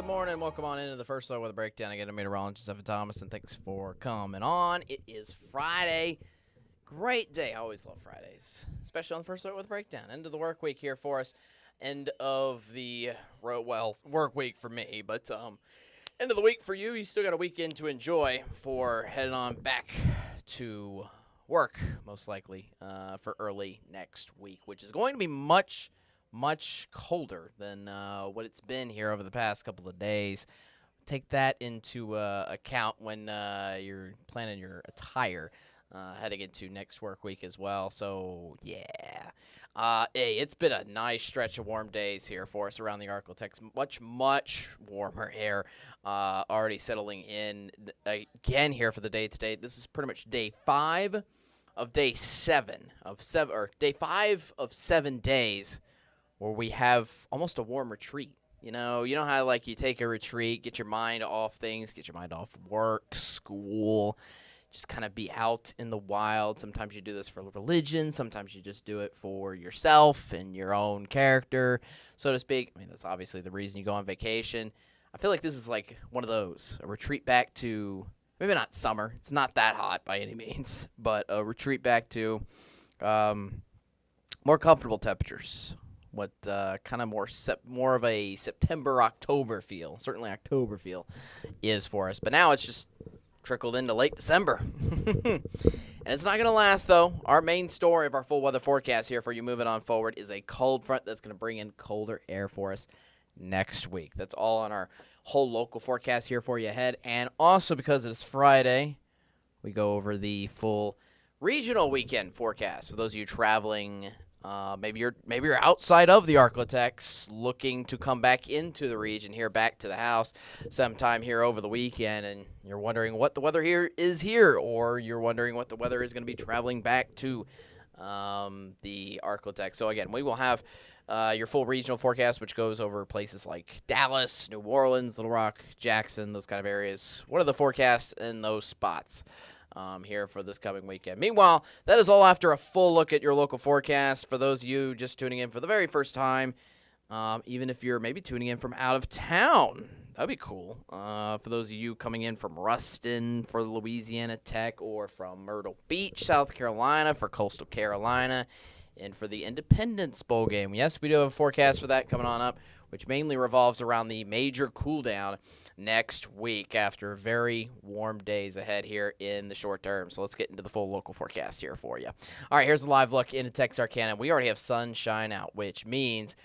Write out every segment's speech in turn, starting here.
morning. Welcome on into the first look with a breakdown. Again, I'm Meteorologist Thomason. Thanks for coming on. It is Friday. Great day. I always love Fridays, especially on the first look with a breakdown. End of the work week here for us. End of the, work week for me, but end of the week for you. You still got a weekend to enjoy for heading on back to work, most likely, for early next week, which is going to be much colder than what it's been here over the past couple of days. Take that into account when you're planning your attire heading into next work week as well. So, yeah. Hey, it's been a nice stretch of warm days here for us around the Arklatex. Much warmer air already settling in again here for the day today. This is pretty much day 5 of day 7 of 7 days where we have almost a warm retreat. You know how like you take a retreat, get your mind off things, get your mind off work, school, just kind of be out in the wild. Sometimes you do this for religion. Sometimes you just do it for yourself and your own character, so to speak. I mean, that's obviously the reason you go on vacation. I feel like this is like one of those, a retreat back to, maybe not summer. It's not that hot by any means, but a retreat back to more comfortable temperatures. What kind of more of a September, October feel, certainly October feel, is for us. But now it's just trickled into late December. And it's not going to last, though. Our main story of our full weather forecast here for you moving on forward is a cold front that's going to bring in colder air for us next week. That's all on our whole local forecast here for you ahead. And also because it's Friday, we go over the full regional weekend forecast for those of you traveling. Maybe you're outside of the Arklatex looking to come back into the region here, back to the house sometime here over the weekend, and you're wondering what the weather here is here, or you're wondering what the weather is going to be traveling back to the Arklatex. So again, we will have your full regional forecast, which goes over places like Dallas, New Orleans, Little Rock, Jackson, those kind of areas. What are the forecasts in those spots here for this coming weekend? Meanwhile, that is all after a full look at your local forecast. For those of you just tuning in for the very first time, even if you're maybe tuning in from out of town, that'd be cool. For those of you coming in from Ruston for Louisiana Tech, or from Myrtle Beach, South Carolina for Coastal Carolina, and for the Independence Bowl game. Yes, we do have a forecast for that coming on up, which mainly revolves around the major cool down next week after very warm days ahead here in the short term. So let's get into the full local forecast here for you. All right, here's a live look into Texarkana. We already have sunshine out, which means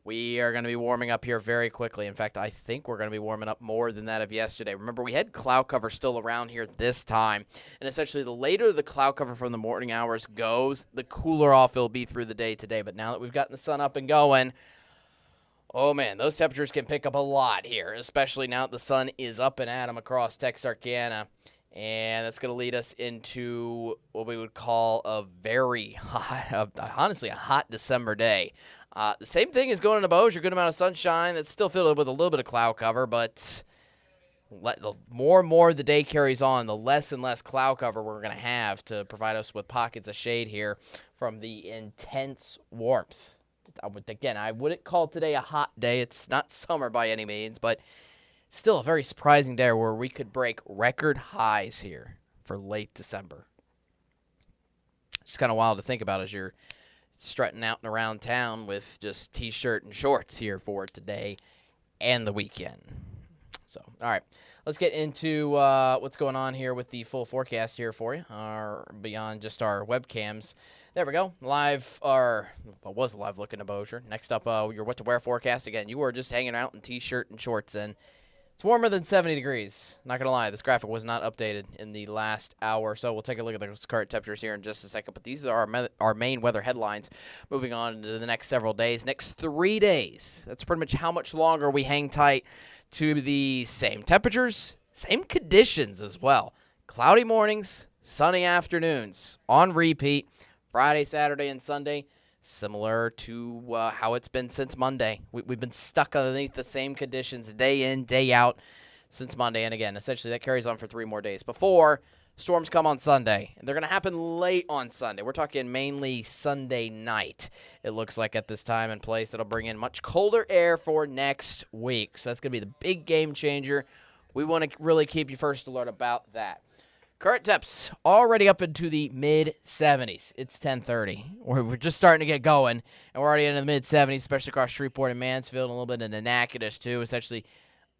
we are going to be warming up here very quickly. In fact, I think we're going to be warming up more than that of yesterday. Remember, we had cloud cover still around here this time. And essentially, the later the cloud cover from the morning hours goes, the cooler off it'll be through the day today. But now that we've gotten the sun up and going, oh, man, those temperatures can pick up a lot here, especially now that the sun is up and at them across Texarkana. And that's going to lead us into what we would call a very hot, honestly, a hot December day. The same thing is going into Bossier, a good amount of sunshine. That's still filled with a little bit of cloud cover, but the more and more the day carries on, the less and less cloud cover we're going to have to provide us with pockets of shade here from the intense warmth. I wouldn't call today a hot day. It's not summer by any means, but still a very surprising day where we could break record highs here for late December. It's kind of wild to think about as you're strutting out and around town with just T-shirt and shorts here for today and the weekend. So, all right, let's get into what's going on here with the full forecast here for you, beyond just our webcams. There we go. Was a live look into Bossier. Next up, your what to wear forecast. Again, you were just hanging out in T-shirt and shorts, and it's warmer than 70 degrees. Not going to lie, this graphic was not updated in the last hour, so we'll take a look at those current temperatures here in just a second. But these are our main weather headlines moving on into the next several days. Next 3 days, that's pretty much how much longer we hang tight to the same temperatures, same conditions as well. Cloudy mornings, sunny afternoons on repeat. Friday, Saturday, and Sunday, similar to how it's been since Monday. We've been stuck underneath the same conditions day in, day out since Monday. And again, essentially that carries on for 3 more days before Storms come on Sunday, and they're going to happen late on Sunday. We're talking mainly Sunday night, it looks like at this time and place. That'll bring in much colder air for next week. So that's going to be the big game changer. We want to really keep you first alert about that. Current temps already up into the mid-70s. It's 10:30. We're just starting to get going, and we're already in the mid-70s, especially across Shreveport and Mansfield, and a little bit in Natchitoches, too. Essentially,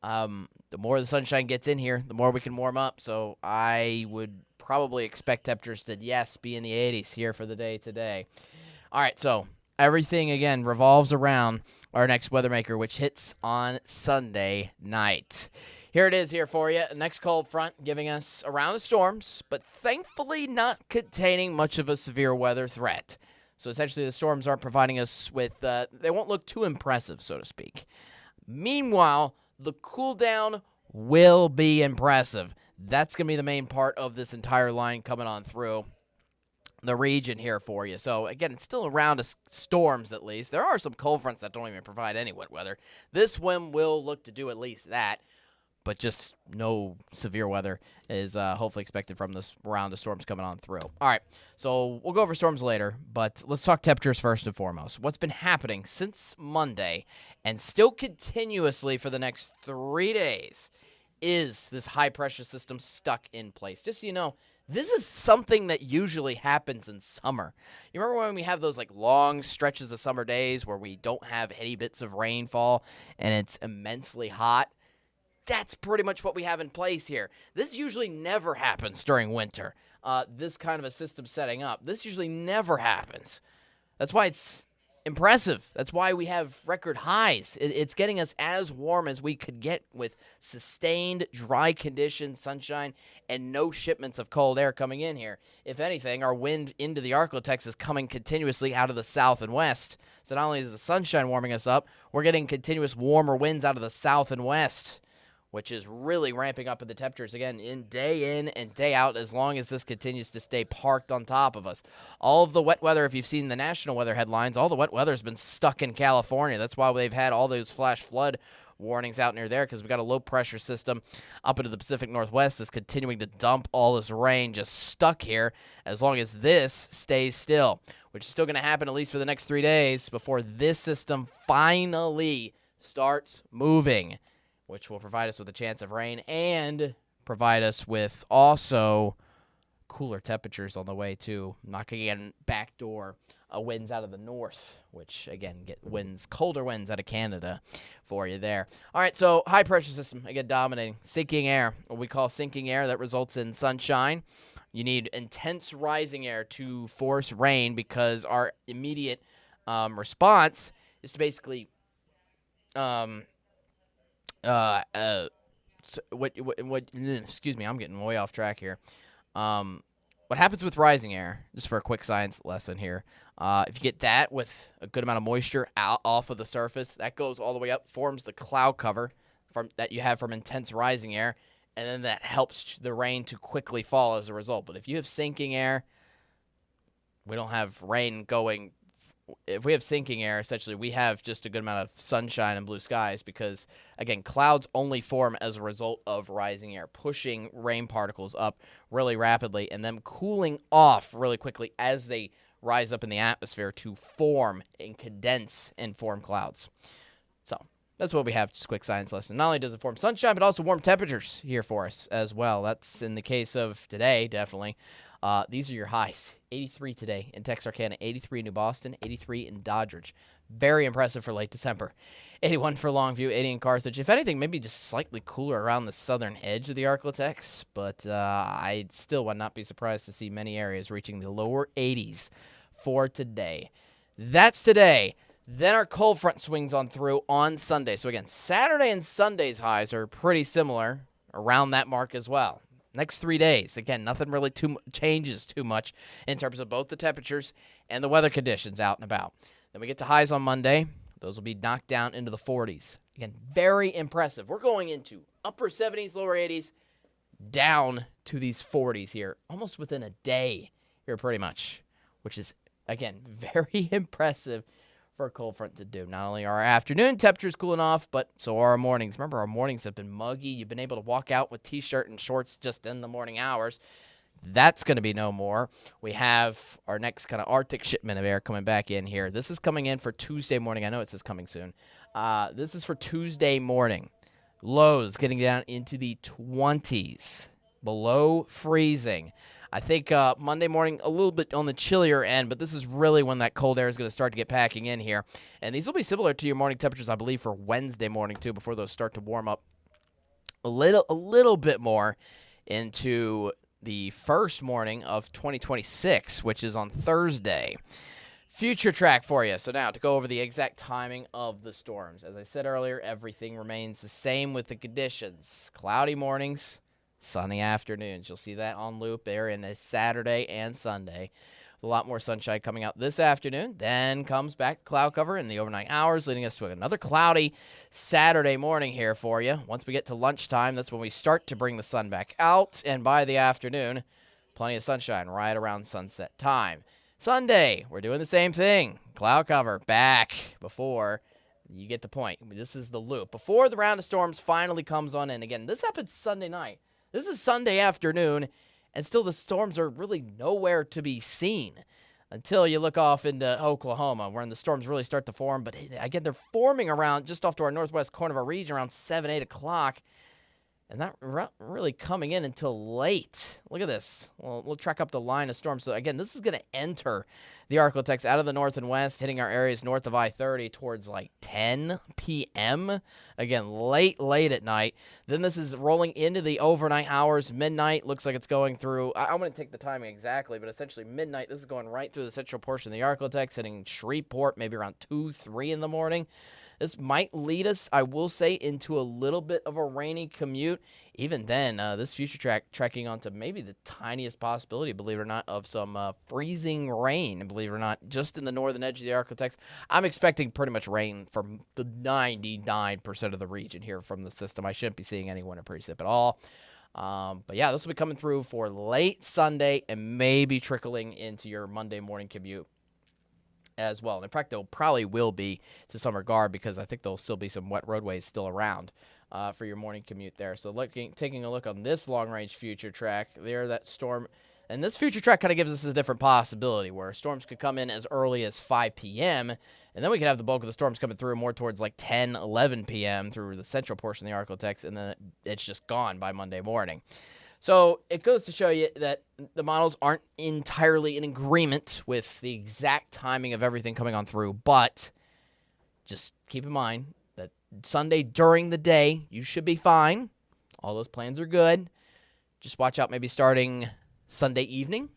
the more the sunshine gets in here, the more we can warm up. So I would probably expect temperatures to, yes, be in the 80s here for the day today. All right, so everything, again, revolves around our next weather maker, which hits on Sunday night. Here it is here for you. Next cold front giving us a round of storms, but thankfully not containing much of a severe weather threat. So essentially the storms aren't providing us with, they won't look too impressive, so to speak. Meanwhile, the cool down will be impressive. That's going to be the main part of this entire line coming on through the region here for you. So, again, it's still a round of storms at least. There are some cold fronts that don't even provide any wet weather. This one will look to do at least that, but just no severe weather is hopefully expected from this round of storms coming on through. All right, so we'll go over storms later, but let's talk temperatures first and foremost. What's been happening since Monday and still continuously for the next 3 days is this high-pressure system stuck in place. Just so you know, this is something that usually happens in summer. You remember when we have those like long stretches of summer days where we don't have any bits of rainfall and it's immensely hot? That's pretty much what we have in place here. This usually never happens during winter, this kind of a system setting up. This usually never happens. That's why it's impressive. That's why we have record highs. It's getting us as warm as we could get with sustained dry conditions, sunshine, and no shipments of cold air coming in here. If anything, our wind into the Arklatex is coming continuously out of the south and west. So not only is the sunshine warming us up, we're getting continuous warmer winds out of the south and west, which is really ramping up in the temperatures, again, in and day out, as long as this continues to stay parked on top of us. All of the wet weather, if you've seen the national weather headlines, all the wet weather has been stuck in California. That's why they've had all those flash flood warnings out near there, because we've got a low-pressure system up into the Pacific Northwest that's continuing to dump all this rain just stuck here as long as this stays still, which is still going to happen at least for the next 3 days before this system finally starts moving, which will provide us with a chance of rain and provide us with also cooler temperatures on the way, too. Knocking in backdoor winds out of the north, which, again, get colder winds out of Canada for you there. All right, so high-pressure system, again, dominating. Sinking air, what we call sinking air, that results in sunshine. You need intense rising air to force rain because our immediate response is to basically excuse me, I'm getting way off track here. What happens with rising air, just for a quick science lesson here, if you get that with a good amount of moisture out off of the surface, that goes all the way up, forms the cloud cover that you have from intense rising air, and then that helps the rain to quickly fall as a result. But if you have sinking air, we don't have rain going. If we have sinking air, essentially, we have just a good amount of sunshine and blue skies because, again, clouds only form as a result of rising air, pushing rain particles up really rapidly and then cooling off really quickly as they rise up in the atmosphere to form and condense and form clouds. So that's what we have, just a quick science lesson. Not only does it form sunshine, but also warm temperatures here for us as well. That's in the case of today, definitely. These are your highs. 83 today in Texarkana, 83 in New Boston, 83 in Doddridge. Very impressive for late December. 81 for Longview, 80 in Carthage. If anything, maybe just slightly cooler around the southern edge of the Arklatex, but I still would not be surprised to see many areas reaching the lower 80s for today. That's today. Then our cold front swings on through on Sunday. So again, Saturday and Sunday's highs are pretty similar around that mark as well. Next 3 days, again, nothing really changes too much in terms of both the temperatures and the weather conditions out and about. Then we get to highs on Monday. Those will be knocked down into the 40s. Again, very impressive. We're going into upper 70s, lower 80s, down to these 40s here, almost within a day here pretty much, which is, again, very impressive for a cold front to do. Not only are our afternoon temperatures cooling off, but so are our mornings. Remember, our mornings have been muggy. You've been able to walk out with T-shirt and shorts just in the morning hours. That's going to be no more. We have our next kind of Arctic shipment of air coming back in here. This is coming in for Tuesday morning. I know it says coming soon. This is for Tuesday morning. Lows getting down into the 20s, below freezing. I think Monday morning a little bit on the chillier end, but this is really when that cold air is going to start to get packing in here. And these will be similar to your morning temperatures, I believe, for Wednesday morning too, before those start to warm up a little bit more into the first morning of 2026, which is on Thursday. Future track for you. So now to go over the exact timing of the storms. As I said earlier, everything remains the same with the conditions. Cloudy mornings, sunny afternoons. You'll see that on loop there in Saturday and Sunday. A lot more sunshine coming out this afternoon. Then comes back cloud cover in the overnight hours, leading us to another cloudy Saturday morning here for you. Once we get to lunchtime, that's when we start to bring the sun back out. And by the afternoon, plenty of sunshine right around sunset time. Sunday, we're doing the same thing. Cloud cover back before you get the point. This is the loop. Before the round of storms finally comes on in. Again, this happens Sunday night. This is Sunday afternoon, and still the storms are really nowhere to be seen until you look off into Oklahoma, where the storms really start to form. But again, they're forming around just off to our northwest corner of our region around 7, 8 o'clock. And not really coming in until late. Look at this. We'll track up the line of storms. So, again, this is going to enter the Arctic out of the north and west, hitting our areas north of I-30 towards like 10 p.m. Again, late at night. Then this is rolling into the overnight hours. Midnight looks like it's going through. I'm going to take the timing exactly, but essentially midnight, this is going right through the central portion of the Arctic, hitting Shreveport maybe around 2, 3 in the morning. This might lead us, I will say, into a little bit of a rainy commute. Even then, this future track trekking onto maybe the tiniest possibility, believe it or not, of some freezing rain, believe it or not, just in the northern edge of the Arctic. I'm expecting pretty much rain from the 99% of the region here from the system. I shouldn't be seeing any winter precip at all. But yeah, this will be coming through for late Sunday and maybe trickling into your Monday morning commute as well. And in fact, there probably will be to some regard because I think there'll still be some wet roadways still around for your morning commute there. So taking a look on this long-range future track there, that storm, and this future track kind of gives us a different possibility where storms could come in as early as 5 p.m., and then we could have the bulk of the storms coming through more towards like 10, 11 p.m. through the central portion of the Arctic, and then it's just gone by Monday morning. So it goes to show you that the models aren't entirely in agreement with the exact timing of everything coming on through, but just keep in mind that Sunday during the day, you should be fine. All those plans are good. Just watch out maybe starting Sunday evening,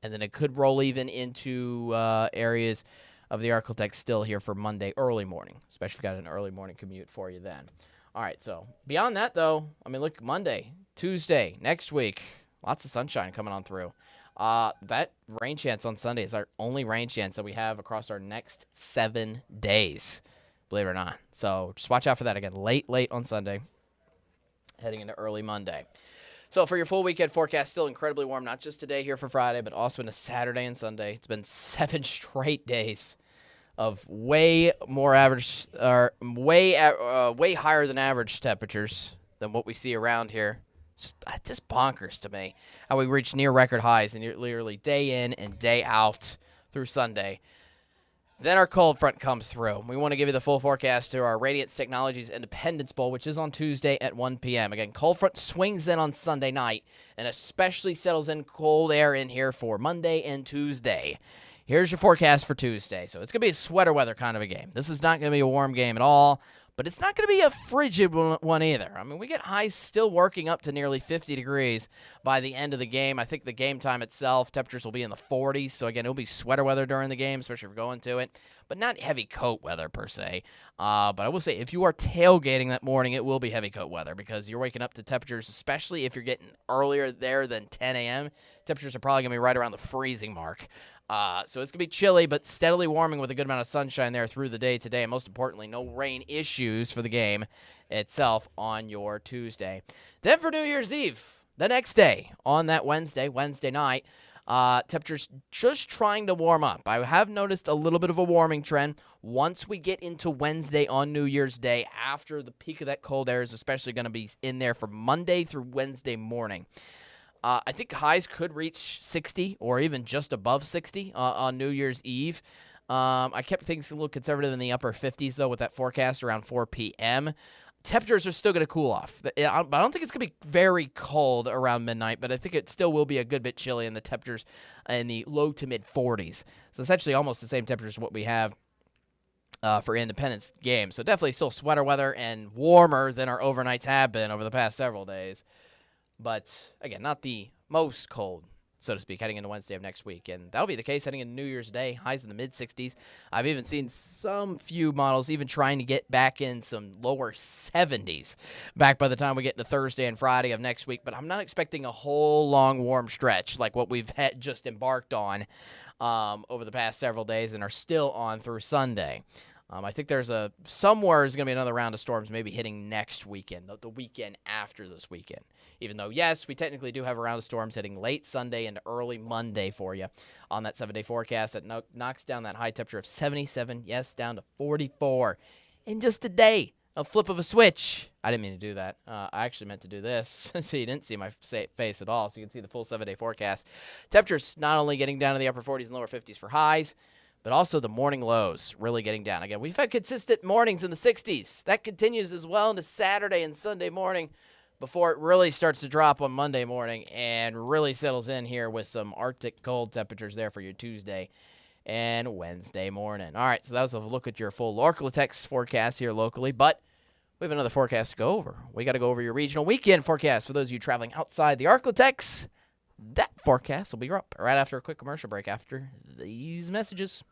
and then it could roll even into areas of the Arctic still here for Monday early morning, especially if you've got an early morning commute for you then. All right, so beyond that, though, I mean, look, Monday, Tuesday, next week, lots of sunshine coming on through. That rain chance on Sunday is our only rain chance that we have across our next 7 days, believe it or not. So just watch out for that again, late on Sunday, heading into early Monday. So for your full weekend forecast, still incredibly warm, not just today here for Friday, but also into Saturday and Sunday. It's been 7 straight days of way more average, or way higher than average temperatures than what we see around here. Just bonkers to me how we reach near record highs and literally day in and day out through Sunday. Then our cold front comes through. We want to give you the full forecast to our Radiance Technologies Independence Bowl, which is on Tuesday at 1 p.m. Again, cold front swings in on Sunday night and especially settles in cold air in here for Monday and Tuesday. Here's your forecast for Tuesday. So it's going to be a sweater weather kind of a game. This is not going to be a warm game at all, but it's not going to be a frigid one either. I mean, we get highs still working up to nearly 50 degrees by the end of the game. I think the game time itself, temperatures will be in the 40s. So, again, it'll be sweater weather during the game, especially if you're going to it, but not heavy coat weather per se. But I will say, if you are tailgating that morning, it will be heavy coat weather because you're waking up to temperatures, especially if you're getting earlier there than 10 a.m. Temperatures are probably going to be right around the freezing mark. So it's going to be chilly, but steadily warming with a good amount of sunshine there through the day today. And most importantly, no rain issues for the game itself on your Tuesday. Then for New Year's Eve, the next day, on that Wednesday night, temperatures just trying to warm up. I have noticed a little bit of a warming trend once we get into Wednesday on New Year's Day after the peak of that cold air is especially going to be in there for Monday through Wednesday morning. I think highs could reach 60 or even just above 60 on New Year's Eve. I kept things a little conservative in the upper 50s, though, with that forecast around 4 p.m. Temperatures are still going to cool off. But I don't think it's going to be very cold around midnight, but I think it still will be a good bit chilly in the temperatures in the low to mid 40s. So essentially almost the same temperatures as what we have for Independence game. So definitely still sweater weather and warmer than our overnights have been over the past several days. But, again, not the most cold, so to speak, heading into Wednesday of next week. And that'll be the case heading into New Year's Day, highs in the mid-60s. I've even seen some few models even trying to get back in some lower 70s back by the time we get into Thursday and Friday of next week. But I'm not expecting a whole long warm stretch like what we've just embarked on over the past several days and are still on through Sunday. I think there's somewhere is going to be another round of storms maybe hitting next weekend, the weekend after this weekend. Even though, yes, we technically do have a round of storms hitting late Sunday and early Monday for you on that 7-day forecast that knocks down that high temperature of 77, yes, down to 44 in just a day. A flip of a switch. I didn't mean to do that. I actually meant to do this, so you didn't see my face at all, so you can see the full 7-day forecast. Temperatures not only getting down to the upper 40s and lower 50s for highs, but also the morning lows really getting down. Again, we've had consistent mornings in the 60s. That continues as well into Saturday and Sunday morning before it really starts to drop on Monday morning and really settles in here with some Arctic cold temperatures there for your Tuesday and Wednesday morning. All right, so that was a look at your full Arklatex forecast here locally, but we have another forecast to go over. We got to go over your regional weekend forecast for those of you traveling outside the Arklatex. That forecast will be up right after a quick commercial break after these messages.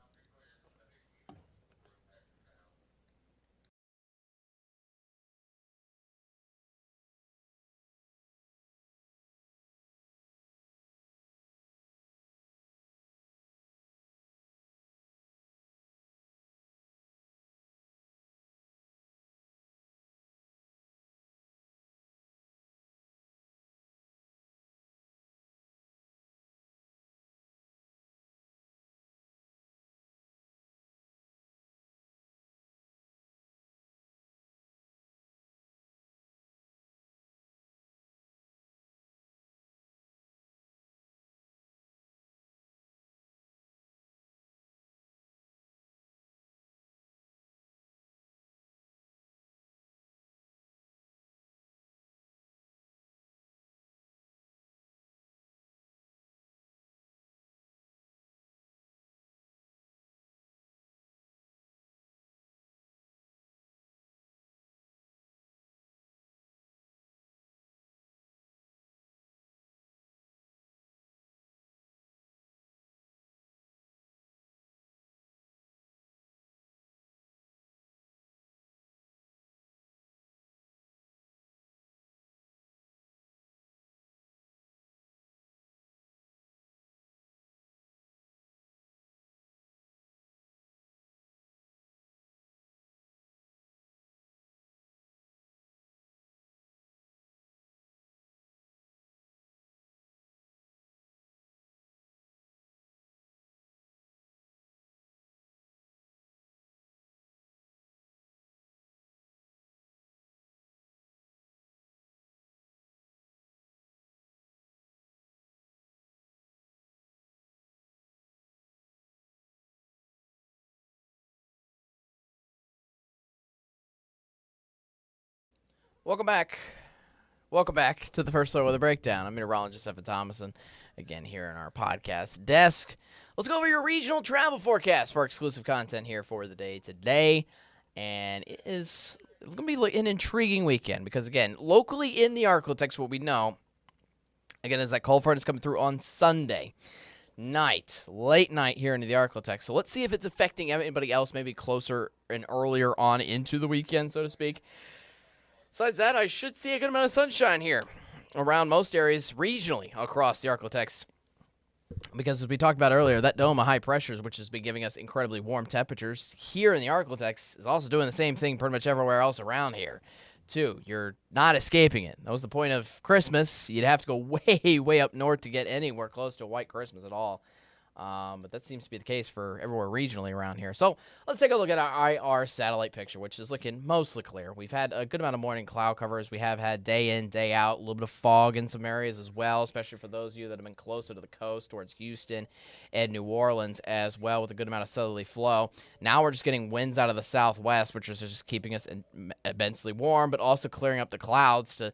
Welcome back. Welcome back to the First Soil Weather Breakdown. I'm Meteorologist Thomason, again here in our podcast desk. Let's go over your regional travel forecast for exclusive content here for the day today. And it's going to be an intriguing weekend because, again, locally in the Arklatex, what we know, again, is that cold front is coming through on Sunday night, late night here into the Arklatex. So let's see if it's affecting anybody else maybe closer and earlier on into the weekend, so to speak. Besides that, I should see a good amount of sunshine here around most areas regionally across the Arklatex. Because as we talked about earlier, that dome of high pressures, which has been giving us incredibly warm temperatures here in the Arklatex, is also doing the same thing pretty much everywhere else around here, too. You're not escaping it. That was the point of Christmas. You'd have to go way, way up north to get anywhere close to a white Christmas at all But that seems to be the case for everywhere regionally around here. So let's take a look at our IR satellite picture, which is looking mostly clear. We've had a good amount of morning cloud covers. We have had day in, day out, a little bit of fog in some areas as well, especially for those of you that have been closer to the coast towards Houston and New Orleans as well, with a good amount of southerly flow. Now we're just getting winds out of the southwest, which is just keeping us immensely warm, but also clearing up the clouds to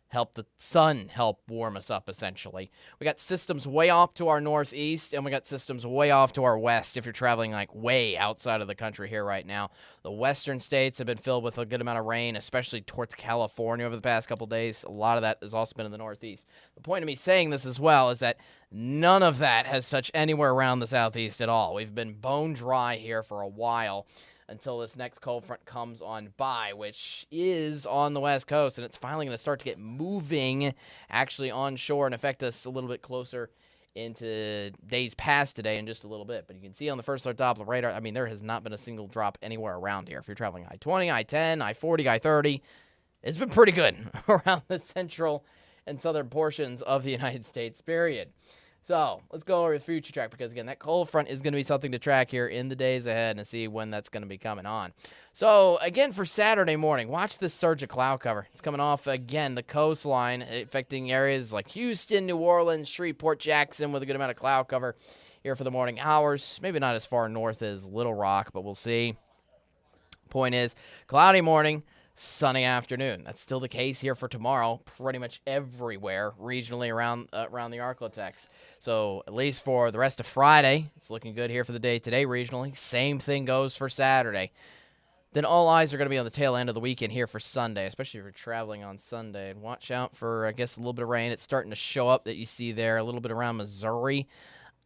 help the sun help warm us up, essentially. We got systems way off to our northeast, and we got systems way off to our west if you're traveling like way outside of the country here right now. The western states have been filled with a good amount of rain, especially towards California over the past couple days. A lot of that has also been in the northeast. The point of me saying this as well is that none of that has touched anywhere around the southeast at all. We've been bone dry here for a while, until this next cold front comes on by, which is on the west coast, and it's finally going to start to get moving actually onshore and affect us a little bit closer into days past today in just a little bit. But you can see on the first Doppler radar, I mean, there has not been a single drop anywhere around here. If you're traveling I-20, I-10, I-40, I-30, it's been pretty good around the central and southern portions of the United States, period. So let's go over the future track, because, again, that cold front is going to be something to track here in the days ahead and see when that's going to be coming on. So, again, for Saturday morning, watch this surge of cloud cover. It's coming off, again, the coastline, affecting areas like Houston, New Orleans, Shreveport, Jackson, with a good amount of cloud cover here for the morning hours. Maybe not as far north as Little Rock, but we'll see. Point is, cloudy morning, sunny afternoon. That's still the case here for tomorrow, pretty much everywhere regionally around the Arklatex. So at least for the rest of Friday, it's looking good here for the day today regionally. Same thing goes for Saturday. Then all eyes are going to be on the tail end of the weekend here for Sunday, especially if you're traveling on Sunday. And watch out for, I guess, a little bit of rain. It's starting to show up that you see there, a little bit around Missouri,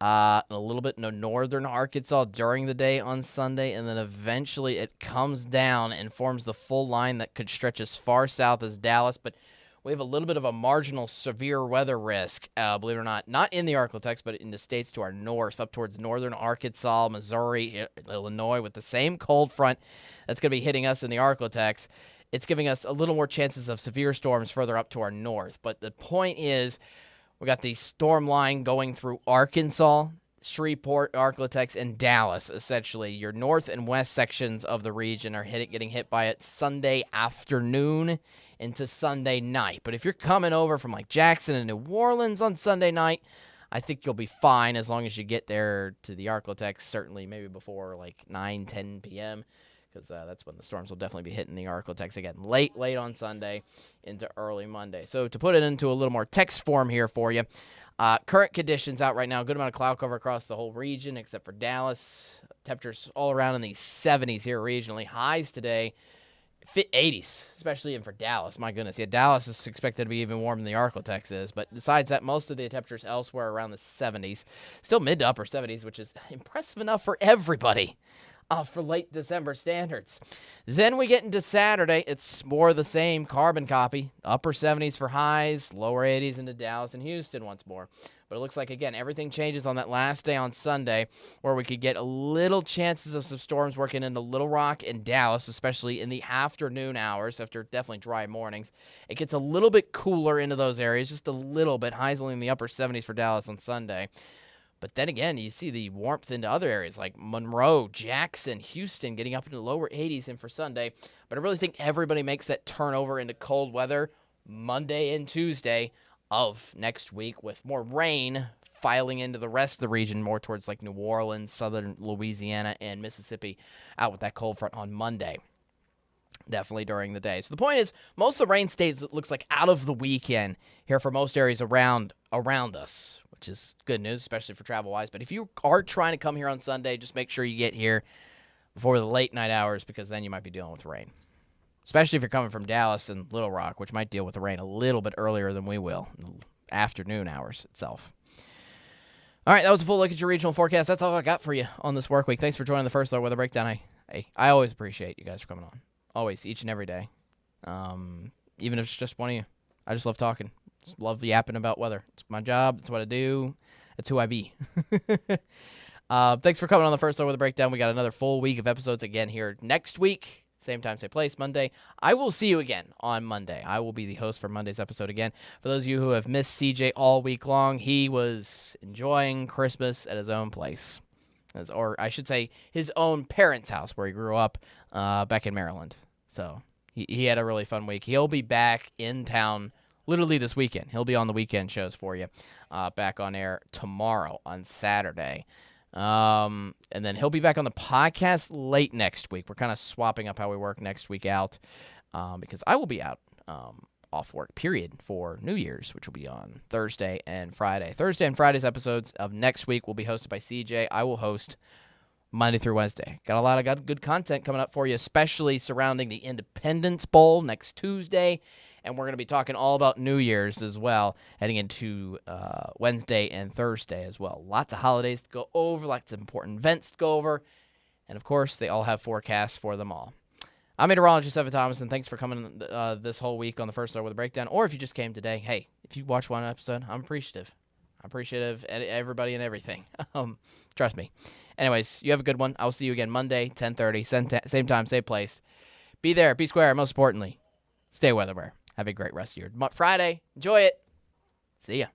a little bit in northern Arkansas during the day on Sunday, and then eventually it comes down and forms the full line that could stretch as far south as Dallas. But we have a little bit of a marginal severe weather risk, believe it or not in the Arklatex, but in the states to our north, up towards northern Arkansas, Missouri, Illinois, with the same cold front that's going to be hitting us in the Arklatex. It's giving us a little more chances of severe storms further up to our north. But the point is, we got the storm line going through Arkansas, Shreveport, Arklatex, and Dallas, essentially. Your north and west sections of the region are getting hit by it Sunday afternoon into Sunday night. But if you're coming over from like Jackson and New Orleans on Sunday night, I think you'll be fine as long as you get there to the Arklatex, certainly maybe before like 9, 10 p.m., because that's when the storms will definitely be hitting the Arklatex again, late on Sunday into early Monday. So to put it into a little more text form here for you, current conditions out right now, a good amount of cloud cover across the whole region except for Dallas. Temperatures all around in the 70s here regionally. Highs today, 80s, especially in for Dallas. My goodness. Yeah, Dallas is expected to be even warmer than the Arklatex is. But besides that, most of the temperatures elsewhere around the 70s. Still mid to upper 70s, which is impressive enough for everybody. For late December standards. Then we get into Saturday. It's more the same carbon copy. Upper 70s for highs, lower 80s into Dallas and Houston once more. But it looks like, again, everything changes on that last day on Sunday, where we could get a little chances of some storms working into Little Rock and Dallas, especially in the afternoon hours after definitely dry mornings. It gets a little bit cooler into those areas, just a little bit. Highs only in the upper 70s for Dallas on Sunday. But then again, you see the warmth into other areas like Monroe, Jackson, Houston getting up into the lower 80s in for Sunday. But I really think everybody makes that turnover into cold weather Monday and Tuesday of next week, with more rain filing into the rest of the region, more towards like New Orleans, southern Louisiana, and Mississippi out with that cold front on Monday. Definitely during the day. So the point is, most of the rain stays, it looks like, out of the weekend here for most areas around us, which is good news, especially for travel-wise. But if you are trying to come here on Sunday, just make sure you get here before the late night hours, because then you might be dealing with rain. Especially if you're coming from Dallas and Little Rock, which might deal with the rain a little bit earlier than we will, in the afternoon hours itself. All right, that was a full look at your regional forecast. That's all I got for you on this work week. Thanks for joining the First Look Weather Breakdown. I always appreciate you guys for coming on. Always, each and every day. Even if it's just one of you. I just love talking. Just love yapping about weather. It's my job. It's what I do. It's who I be. Thanks for coming on the First Look Weather Breakdown. We got another full week of episodes again here next week. same time, same place, Monday. I will see you again on Monday. I will be the host for Monday's episode again. For those of you who have missed CJ all week long, he was enjoying Christmas at his own place. Or I should say his own parents' house where he grew up back in Maryland. So he had a really fun week. He'll be back in town literally this weekend. He'll be on the weekend shows for you, back on air tomorrow on Saturday. And then he'll be back on the podcast late next week. We're kind of swapping up how we work next week out, because I will be out off work, period, for New Year's, which will be on Thursday and Friday. Thursday and Friday's episodes of next week will be hosted by CJ. I will host Monday through Wednesday. Got a lot of good content coming up for you, especially surrounding the Independence Bowl next Tuesday. And we're going to be talking all about New Year's as well, heading into Wednesday and Thursday as well. Lots of holidays to go over, lots of important events to go over. And, of course, they all have forecasts for them all. I'm Meteorologist Evan Thomason. Thanks for coming this whole week on the First Hour with a Breakdown. Or if you just came today, hey, if you watched one episode, I'm appreciative. I'm appreciative of everybody and everything. Trust me. Anyways, you have a good one. I will see you again Monday, 10:30, same time, same place. Be there, be square, most importantly, stay weatherware. Have a great rest of your Friday. Enjoy it. See ya.